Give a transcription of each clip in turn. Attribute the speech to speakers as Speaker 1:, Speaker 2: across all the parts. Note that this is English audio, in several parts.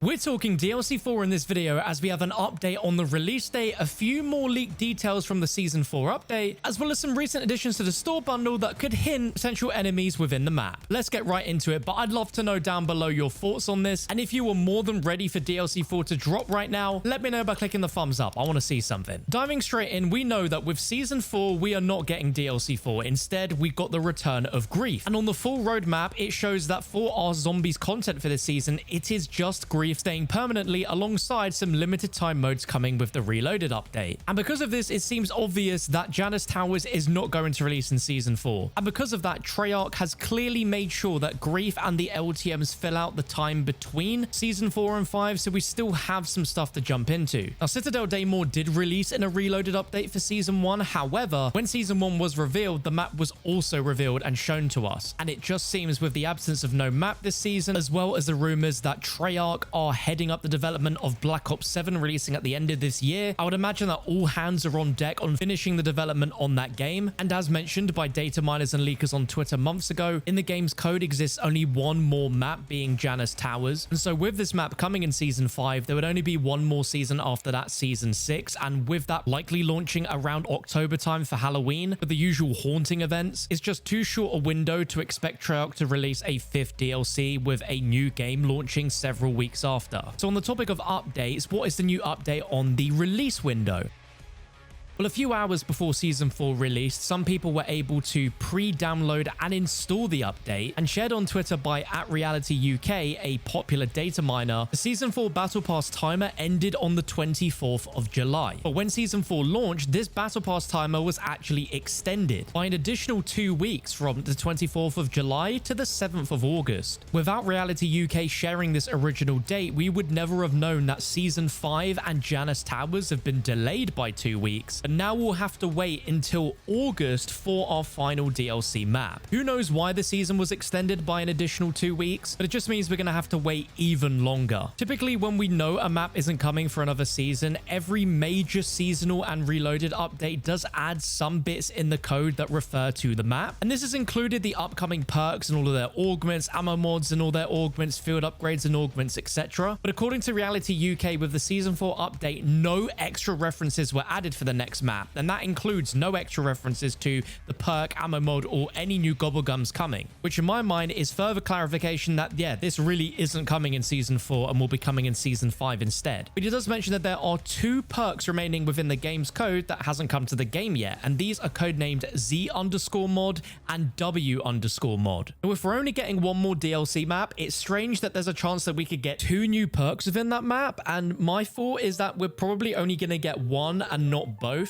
Speaker 1: We're talking DLC 4 in this video as we have an update on the release date, a few more leaked details from the Season 4 update, as well as some recent additions to the store bundle that could hint potential enemies within the map. Let's get right into it, but I'd love to know down below your thoughts on this, and if you were more than ready for DLC 4 to drop right now, let me know by clicking the thumbs up. I want to see something. Diving straight in, we know that with Season 4, we are not getting DLC 4. Instead, we got the return of Grief. And on the full roadmap, it shows that for our zombies content for this season, it is just Grief staying permanently alongside some limited time modes coming with the Reloaded update. And because of this, it seems obvious that Janus Towers is not going to release in Season 4. And because of that, Treyarch has clearly made sure that Grief and the LTMs fill out the time between Season 4 and 5, so we still have some stuff to jump into. Now, Citadel Daymore did release in a Reloaded update for Season 1. However, when Season 1 was revealed, the map was also revealed and shown to us. And it just seems with the absence of no map this season, as well as the rumors that Treyarch are heading up the development of Black Ops 7 releasing at the end of this year, I would imagine that all hands are on deck on finishing the development on that game. And as mentioned by data miners and leakers on Twitter months ago, in the game's code exists only one more map, being Janus Towers. And so with this map coming in Season 5, there would only be one more season after that, Season 6. And with that likely launching around October time for Halloween, with the usual haunting events, it's just too short a window to expect Treyarch to release a 5th DLC with a new game launching several weeks after. So on the topic of updates, what is the new update on the release window? Well, a few hours before Season 4 released, some people were able to pre-download and install the update, and shared on Twitter by @RealityUK, a popular data miner, the Season 4 Battle Pass timer ended on the 24th of July. But when Season 4 launched, this Battle Pass timer was actually extended by an additional 2 weeks from the 24th of July to the 7th of August. Without RealityUK sharing this original date, we would never have known that Season 5 and Janus Towers have been delayed by 2 weeks. Now we'll have to wait until August for our final DLC map. Who knows why the season was extended by an additional 2 weeks, but it just means we're going to have to wait even longer. Typically, when we know a map isn't coming for another season, every major seasonal and Reloaded update does add some bits in the code that refer to the map. And this has included the upcoming perks and all of their augments, ammo mods and all their augments, field upgrades and augments, etc. But according to RealityUK, with the Season 4 update, no extra references were added for the next map, and that includes no extra references to the perk, ammo mod, or any new gobblegums coming, which in my mind is further clarification that, yeah, this really isn't coming in Season 4 and will be coming in Season 5 instead. But it does mention that there are 2 perks remaining within the game's code that hasn't come to the game yet, and these are codenamed Z_mod and W_mod. Now, if we're only getting one more DLC map, it's strange that there's a chance that we could get 2 new perks within that map, and my thought is that we're probably only going to get one and not both.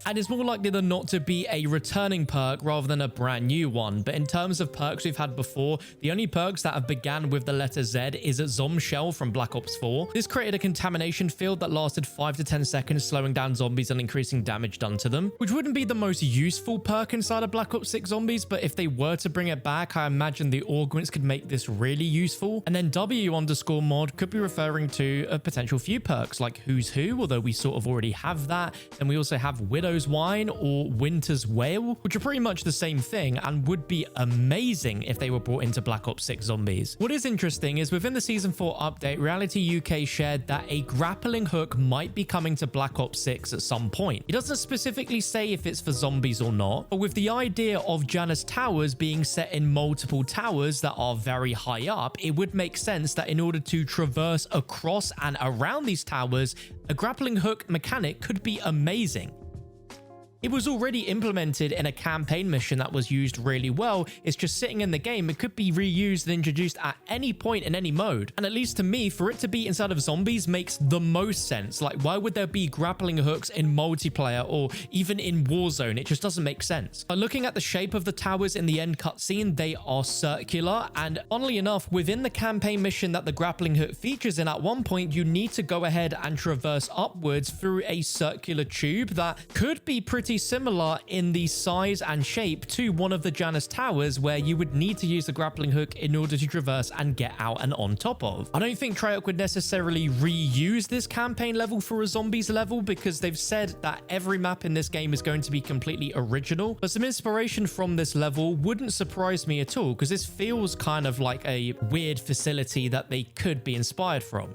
Speaker 1: And it's more likely than not to be a returning perk rather than a brand new one. But in terms of perks we've had before, the only perks that have began with the letter Z is a Zomshell from Black Ops 4. This created a contamination field that lasted 5 to 10 seconds, slowing down zombies and increasing damage done to them, which wouldn't be the most useful perk inside of Black Ops 6 Zombies, but if they were to bring it back, I imagine the augments could make this really useful. And then W_mod could be referring to a potential few perks like Who's Who, although we sort of already have that. And we also have Widow's Wine or Winter's Wail, which are pretty much the same thing and would be amazing if they were brought into Black Ops 6 Zombies. What is interesting is within the Season 4 update, RealityUK shared that a grappling hook might be coming to Black Ops 6 at some point. It doesn't specifically say if it's for zombies or not, but with the idea of Janus Towers being set in multiple towers that are very high up, it would make sense that in order to traverse across and around these towers, a grappling hook mechanic could be amazing. It was already implemented in a campaign mission that was used really well. It's just sitting in the game. It could be reused and introduced at any point in any mode. And at least to me, for it to be inside of zombies makes the most sense. Like, why would there be grappling hooks in multiplayer or even in Warzone? It just doesn't make sense. But looking at the shape of the towers in the end cutscene, they are circular. And funnily enough, within the campaign mission that the grappling hook features in, at one point, you need to go ahead and traverse upwards through a circular tube that could be pretty pretty similar in the size and shape to one of the Janus Towers, where you would need to use the grappling hook in order to traverse and get out and on top of. I don't think Treyarch would necessarily reuse this campaign level for a zombies level, because they've said that every map in this game is going to be completely original, but some inspiration from this level wouldn't surprise me at all, because this feels kind of like a weird facility that they could be inspired from.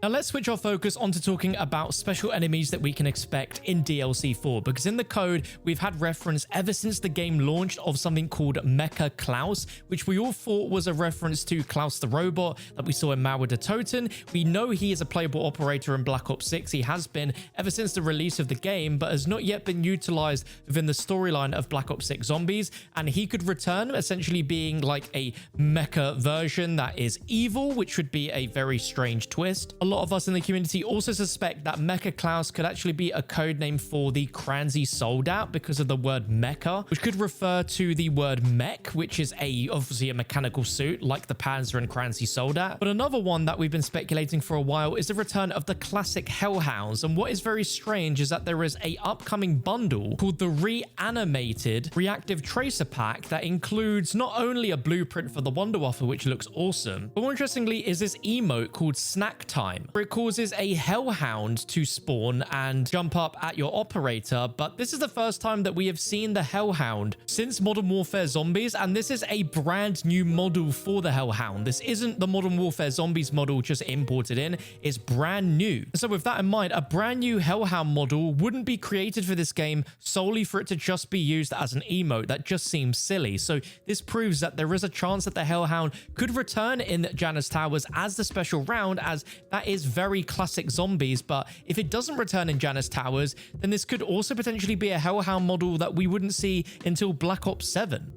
Speaker 1: Now let's switch our focus onto talking about special enemies that we can expect in DLC 4, because in the code we've had reference ever since the game launched of something called Mecha Klaus, which we all thought was a reference to Klaus the robot that we saw in Mauer der Toten. We know he is a playable operator in Black Ops 6. He has been ever since the release of the game, but has not yet been utilized within the storyline of Black Ops 6 Zombies, and he could return essentially being like a mecha version that is evil, which would be a very strange twist. A lot of us in the community also suspect that Mecha Klaus could actually be a code name for the Kranzi soldat because of the word mecha, which could refer to the word mech, which is obviously a mechanical suit like the Panzer and Kranzi soldat. But another one that we've been speculating for a while is the return of the classic Hellhounds, and what is very strange is that there is a upcoming bundle called the Reanimated Reactive Tracer Pack that includes not only a blueprint for the Wonder Waffle, which looks awesome, but more interestingly is this emote called Snack Time, where it causes a Hellhound to spawn and jump up at your operator. But this is the first time that we have seen the Hellhound since Modern Warfare Zombies, and this is a brand new model for the Hellhound. This isn't the Modern Warfare Zombies model just imported in, it's brand new. So with that in mind, a brand new Hellhound model wouldn't be created for this game solely for it to just be used as an emote. That just seems silly. So this proves that there is a chance that the Hellhound could return in Janus Towers as the special round, as that is very classic Zombies. But if it doesn't return in Janus Towers, then this could also potentially be a Hellhound model that we wouldn't see until Black Ops 7.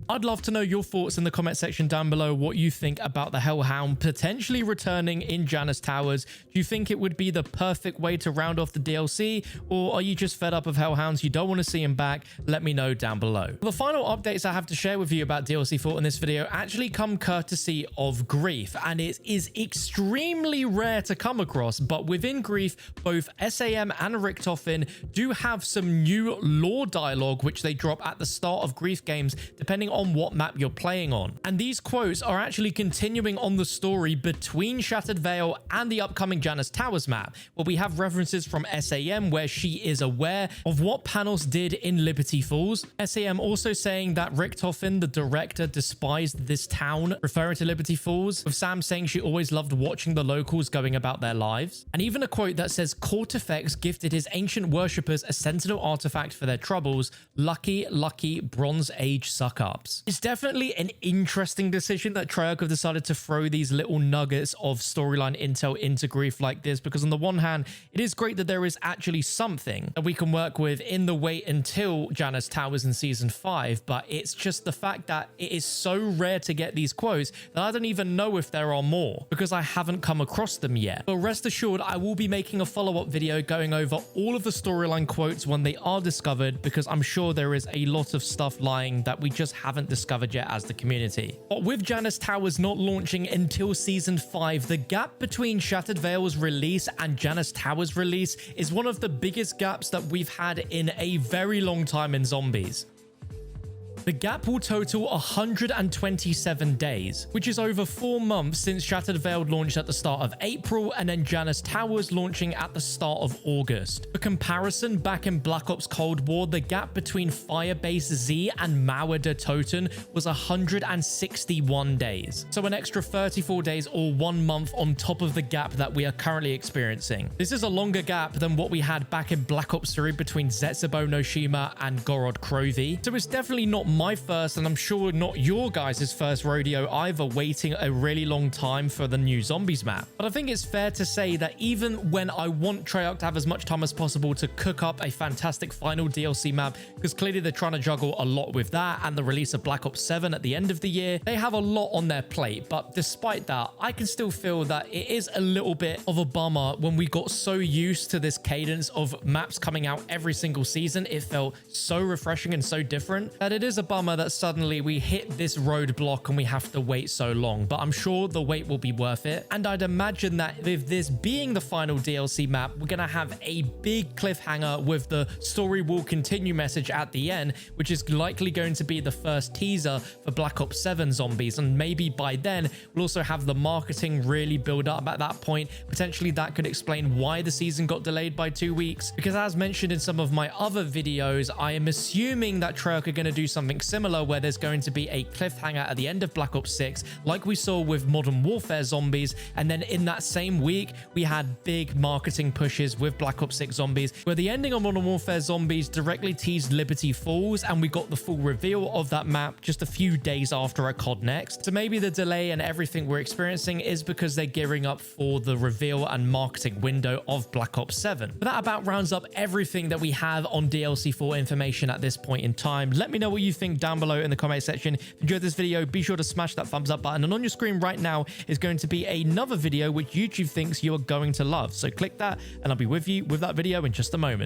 Speaker 1: I'd love to know your thoughts in the comment section down below, what you think about the Hellhound potentially returning in Janus Towers. Do you think it would be the perfect way to round off the DLC, or are you just fed up of Hellhounds, you don't want to see him back? Let me know down below. The final updates I have to share with you about DLC 4 in this video actually come courtesy of Grief, and it is extremely rare to come across, but within Grief, both SAM and Richtofen do have some new lore dialogue which they drop at the start of Grief games, depending on what map you're playing on. And these quotes are actually continuing on the story between Shattered Vale and the upcoming Janus Towers map, where we have references from SAM where she is aware of what Panos did in Liberty Falls. SAM also saying that Richtofen, the director, despised this town, referring to Liberty Falls, with Sam saying she always loved watching the locals going about their lives. And even a quote that says Cortifex gifted his ancient worshippers a sentinel artifact for their troubles. Lucky, lucky Bronze Age suck-ups. It's definitely an interesting decision that Treyarch have decided to throw these little nuggets of storyline intel into Grief like this, because on the one hand, it is great that there is actually something that we can work with in the wait until Janus Towers in Season 5, but it's just the fact that it is so rare to get these quotes that I don't even know if there are more, because I haven't come across them yet. But rest assured, I will be making a follow-up video going over all of the storyline quotes when they are discovered, because I'm sure there is a lot of stuff lying that we just haven't discovered yet as the community. But with Janus Towers not launching until Season 5, the gap between Shattered Vale's release and Janus Towers release is one of the biggest gaps that we've had in a very long time in Zombies. The gap will total 127 days, which is over 4 months since Shattered Vale launched at the start of April, and then Janus Towers launching at the start of August. For comparison, back in Black Ops Cold War, the gap between Firebase Z and Mauer der Toten was 161 days. So an extra 34 days or 1 month on top of the gap that we are currently experiencing. This is a longer gap than what we had back in Black Ops 3 between Zetsubo Noshima and Gorod Krovi. So it's definitely not my first, and I'm sure not your guys' first rodeo either, waiting a really long time for the new Zombies map. But I think it's fair to say that even when I want Treyarch to have as much time as possible to cook up a fantastic final DLC map, because clearly they're trying to juggle a lot with that and the release of Black Ops 7 at the end of the year, they have a lot on their plate. But despite that, I can still feel that it is a little bit of a bummer when we got so used to this cadence of maps coming out every single season. It felt so refreshing and so different that it is a bummer that suddenly we hit this roadblock and we have to wait so long, but I'm sure the wait will be worth it. And I'd imagine that with this being the final DLC map, we're going to have a big cliffhanger with the story will continue message at the end, which is likely going to be the first teaser for Black Ops 7 Zombies. And maybe by then we'll also have the marketing really build up at that point. Potentially that could explain why the season got delayed by 2 weeks, because as mentioned in some of my other videos, I am assuming that Treyarch are going to do something similar where there's going to be a cliffhanger at the end of Black Ops 6 like we saw with Modern Warfare Zombies, and then in that same week we had big marketing pushes with Black Ops 6 Zombies where the ending of Modern Warfare Zombies directly teased Liberty Falls, and we got the full reveal of that map just a few days after at COD Next. So maybe the delay and everything we're experiencing is because they're gearing up for the reveal and marketing window of Black Ops 7. But that about rounds up everything that we have on DLC 4 information at this point in time. Let me know what you think down below in the comment section. If you enjoyed this video, be sure to smash that thumbs up button, and on your screen right now is going to be another video which YouTube thinks you are going to love. So click that and I'll be with you with that video in just a moment.